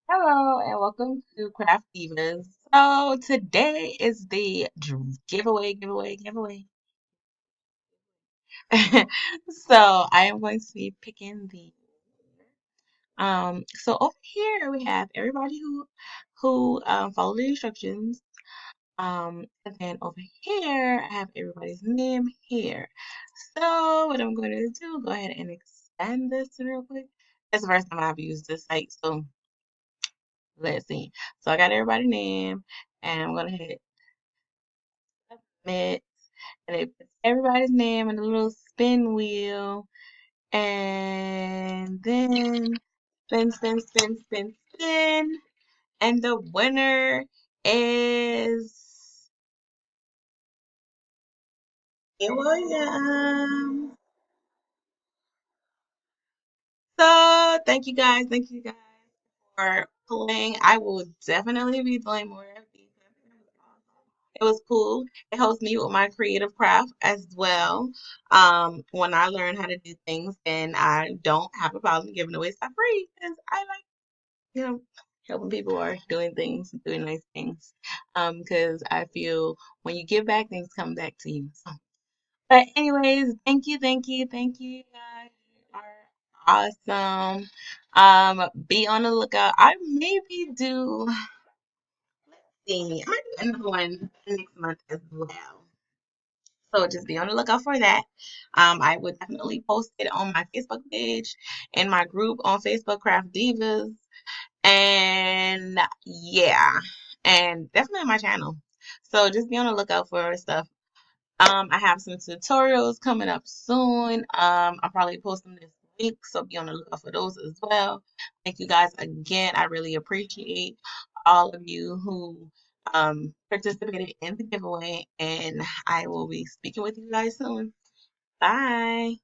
Hello and welcome to Craft Divas. So today is the giveaway. So I am going to be picking the so over here we have everybody who followed the instructions. And then over here I have everybody's name here. So what I'm going to do, go ahead and expand this real quick. It's the first time I've used this site, so let's see. So I got everybody's name and I'm gonna hit submit. And it puts everybody's name in a little spin wheel. And then spin. And the winner is William. So thank you guys for playing. I will definitely be doing more of these. It was cool. It helps me with my creative craft as well. When I learn how to do things, then I don't have a problem giving away stuff free because I like, helping people who are doing things, doing nice things. Because I feel when you give back, things come back to you. So, but anyways, thank you, you guys. You are awesome. Be on the lookout. I maybe do. See, I might do another one next month as well. So just be on the lookout for that. I would definitely post it on my Facebook page and my group on Facebook, Craft Divas. And yeah, and definitely on my channel. So just be on the lookout for stuff. I have some tutorials coming up soon. I'll probably post them this week, so be on the lookout for those as well. Thank you guys again. I really appreciate all of you who participated in the giveaway, and I will be speaking with you guys soon. Bye.